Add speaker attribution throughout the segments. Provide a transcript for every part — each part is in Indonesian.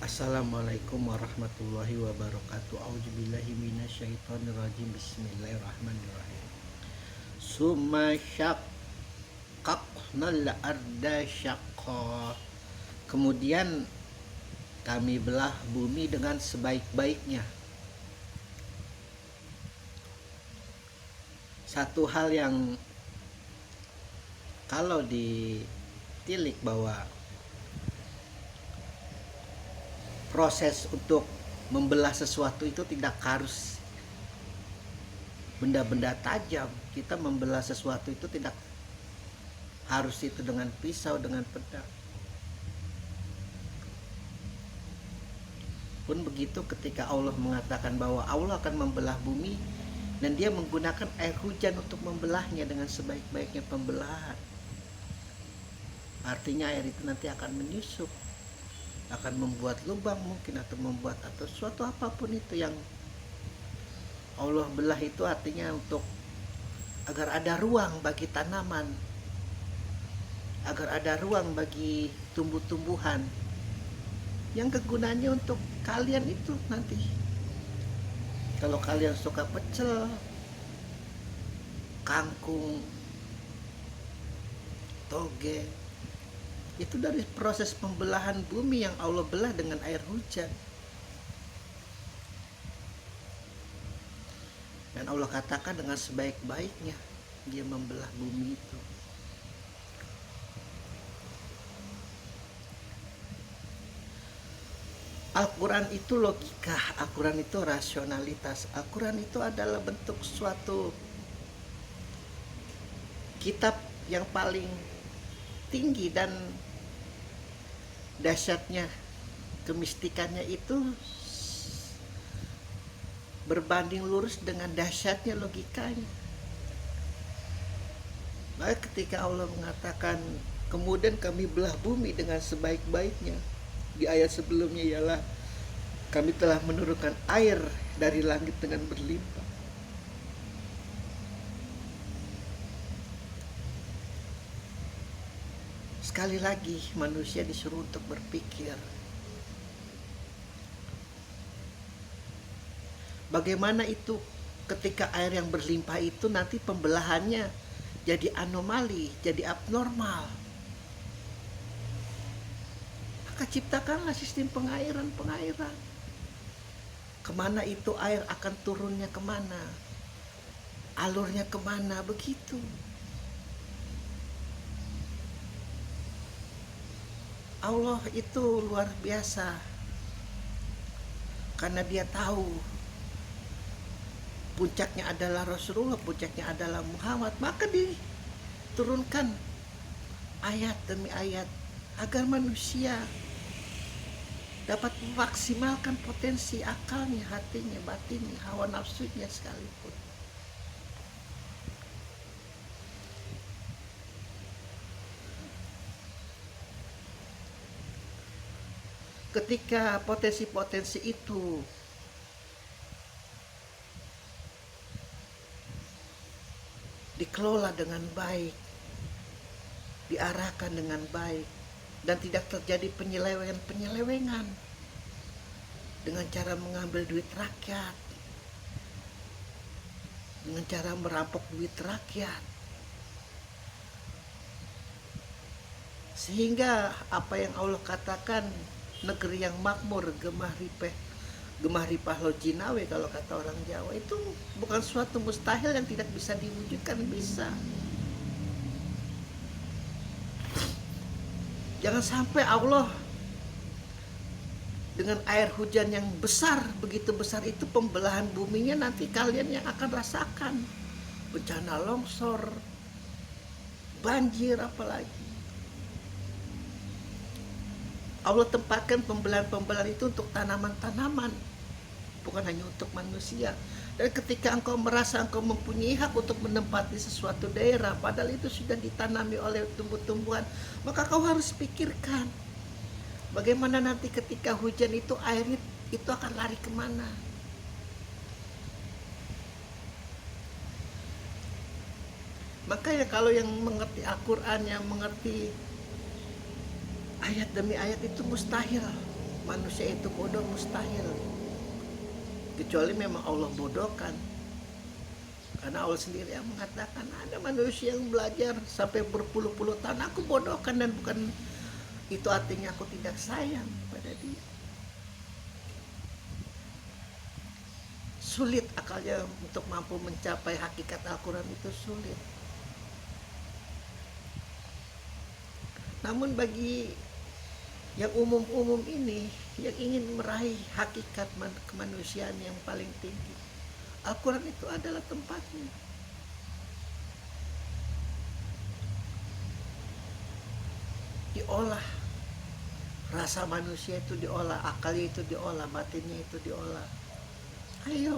Speaker 1: Assalamualaikum warahmatullahi wabarakatuh. A'udzubillahi minasyaitonirrajim. Bismillahirrahmanirrahim. Summa syaqqaqnal arda syaqqa. Kemudian kami belah bumi dengan sebaik-baiknya. Satu hal yang kalau ditilik bahwa proses untuk membelah sesuatu itu tidak harus benda-benda tajam. Kita membelah sesuatu itu tidak harus itu dengan pisau, dengan pedang. Pun begitu ketika Allah mengatakan bahwa Allah akan membelah bumi dan dia menggunakan air hujan untuk membelahnya dengan sebaik-baiknya pembelahan. Artinya air itu nanti akan menyusup, akan membuat lubang mungkin, atau suatu apapun itu yang Allah belah, itu artinya untuk agar ada ruang bagi tanaman, agar ada ruang bagi tumbuh-tumbuhan yang kegunaannya untuk kalian itu nanti. Kalau kalian suka pecel, kangkung, toge, itu dari proses pembelahan bumi yang Allah belah dengan air hujan. Dan Allah katakan dengan sebaik-baiknya dia membelah bumi itu. Al-Quran itu logika, Al-Quran itu rasionalitas, Al-Quran itu adalah bentuk suatu kitab yang paling tinggi dan dahsyatnya kemistikannya itu berbanding lurus dengan dahsyatnya logikanya. Maka ketika Allah mengatakan kemudian kami belah bumi dengan sebaik-baiknya, di ayat sebelumnya ialah kami telah menurunkan air dari langit dengan berlimpah. Sekali lagi manusia disuruh untuk berpikir bagaimana itu ketika air yang berlimpah itu nanti pembelahannya jadi anomali, jadi abnormal. Maka ciptakanlah sistem pengairan. Kemana itu air akan turunnya, kemana, alurnya kemana, begitu. Allah itu luar biasa karena dia tahu puncaknya adalah Rasulullah, puncaknya adalah Muhammad, maka diturunkan ayat demi ayat agar manusia dapat memaksimalkan potensi akalnya, hatinya, batinnya, hawa nafsunya sekalipun. Ketika potensi-potensi itu dikelola dengan baik, diarahkan dengan baik, dan tidak terjadi penyelewengan dengan cara mengambil duit rakyat, dengan cara merampok duit rakyat, sehingga apa yang Allah katakan negeri yang makmur gemah ripah lo jinawe, kalau kata orang Jawa, itu bukan suatu mustahil yang tidak bisa diwujudkan, bisa. Jangan sampai Allah dengan air hujan yang besar, begitu besar itu pembelahan buminya nanti kalian yang akan rasakan bencana longsor, banjir, apalagi. Allah tempatkan pembelahan-pembelahan itu untuk tanaman-tanaman, bukan hanya untuk manusia. Dan ketika engkau merasa engkau mempunyai hak untuk menempati sesuatu daerah, padahal itu sudah ditanami oleh tumbuh-tumbuhan, maka kau harus pikirkan bagaimana nanti ketika hujan itu air itu akan lari kemana. Makanya kalau yang mengerti Al-Quran, yang mengerti ayat demi ayat, itu mustahil manusia itu bodoh mustahil, kecuali memang Allah bodohkan. Karena Allah sendiri yang mengatakan ada manusia yang belajar sampai berpuluh-puluh tahun, aku bodohkan, dan bukan itu artinya aku tidak sayang pada dia. Sulit akalnya untuk mampu mencapai hakikat Al-Quran, itu sulit. Namun bagi yang umum-umum ini, yang ingin meraih hakikat kemanusiaan yang paling tinggi, Al-Quran itu adalah tempatnya. Diolah, rasa manusia itu diolah, akalnya itu diolah, batinnya itu diolah. Ayo,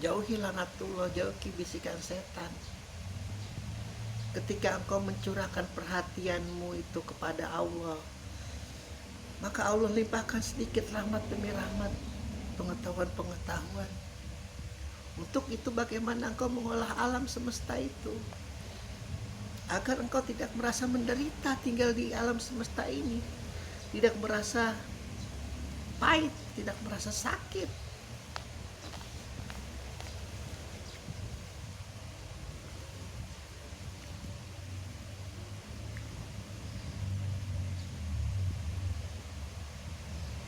Speaker 1: jauhi laknatullah, jauhi bisikan setan. Ketika engkau mencurahkan perhatianmu itu kepada Allah, maka Allah limpahkan sedikit rahmat demi rahmat, pengetahuan-pengetahuan. Untuk itu bagaimana engkau mengolah alam semesta itu, agar engkau tidak merasa menderita tinggal di alam semesta ini, tidak merasa pahit, tidak merasa sakit.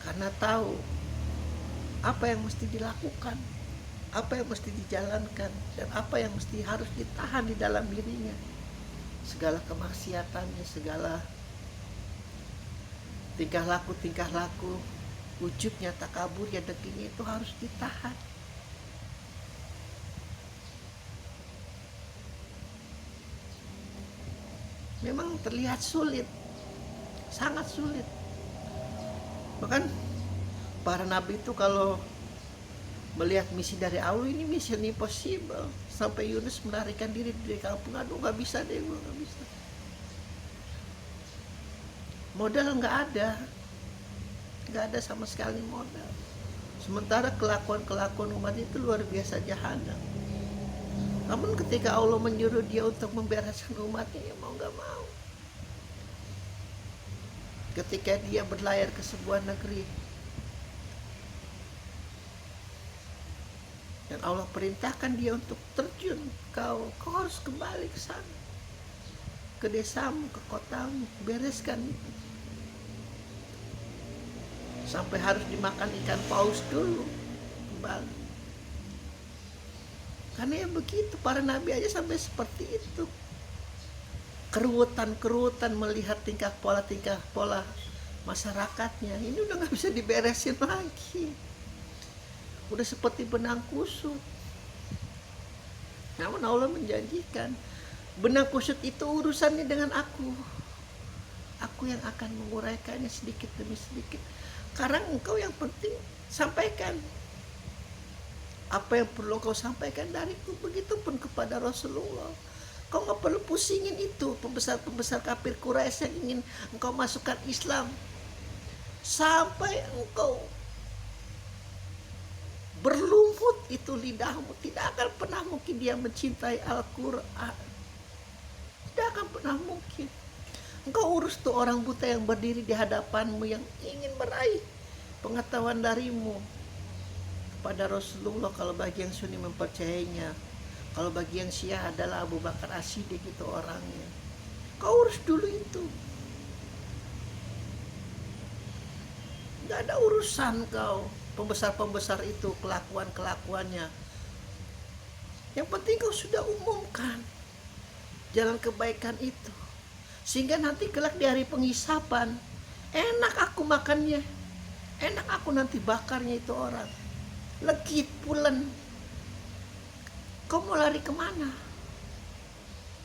Speaker 1: Karena tahu apa yang mesti dilakukan, apa yang mesti dijalankan, dan apa yang mesti harus ditahan di dalam dirinya. Segala kemaksiatannya, segala tingkah laku, ujubnya, takaburnya, dengkinya itu harus ditahan. Memang terlihat sulit, sangat sulit. Bahkan para nabi itu kalau melihat misi dari Allah, ini mission impossible, sampai Yunus melarikan diri dari kampung. Aduh, nggak bisa deh, gue nggak bisa. Modal nggak ada sama sekali modal. Sementara kelakuan umat itu luar biasa jahanam. Namun ketika Allah menyuruh dia untuk membereskan umatnya, ya mau nggak mau. Ketika dia berlayar ke sebuah negeri dan Allah perintahkan dia untuk terjun, kau harus kembali ke sana, ke desamu, ke kotamu, bereskan itu. Sampai harus dimakan ikan paus dulu kembali. Karena ya begitu, para nabi aja sampai seperti itu. Kerutan melihat tingkah pola masyarakatnya, ini udah nggak bisa diberesin lagi, udah seperti benang kusut. Namun Allah menjanjikan, benang kusut itu urusannya dengan aku yang akan menguraikannya sedikit demi sedikit. Sekarang engkau yang penting sampaikan apa yang perlu kau sampaikan dariku, begitupun kepada Rasulullah. Kau nggak perlu pusingin itu pembesar kafir Quraisy yang ingin engkau masukkan Islam. Sampai engkau berlumut itu lidahmu, tidak akan pernah mungkin dia mencintai Al-Quran. Tidak akan pernah mungkin. Engkau urus tuh orang buta yang berdiri di hadapanmu, yang ingin meraih pengetahuan darimu kepada Rasulullah. Kalau bagi yang Sunni mempercayainya, kalau bagi yang Syiah adalah Abu Bakar As-Siddiq itu orangnya. Kau urus dulu itu. Gak ada urusan kau pembesar-pembesar itu kelakuannya. Yang penting kau sudah umumkan jalan kebaikan itu, sehingga nanti kelak di hari penghisapan enak aku makannya, enak aku nanti bakarnya itu orang. Legit pulen. Kau mau lari kemana?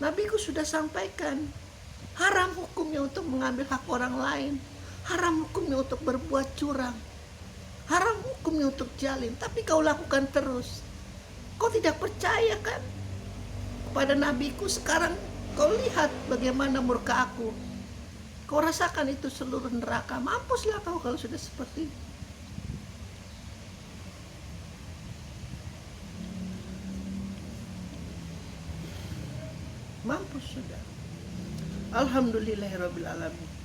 Speaker 1: Nabiku sudah sampaikan, haram hukumnya untuk mengambil hak orang lain, haram hukumnya untuk berbuat curang, haram hukumnya untuk jalim. Tapi kau lakukan terus. Kau tidak percaya kan kepada nabiku? Sekarang kau lihat bagaimana murka aku. Kau rasakan itu seluruh neraka. Mampuslah kau kalau sudah seperti itu. Mampus sudah. Alhamdulillahirabbil alamin.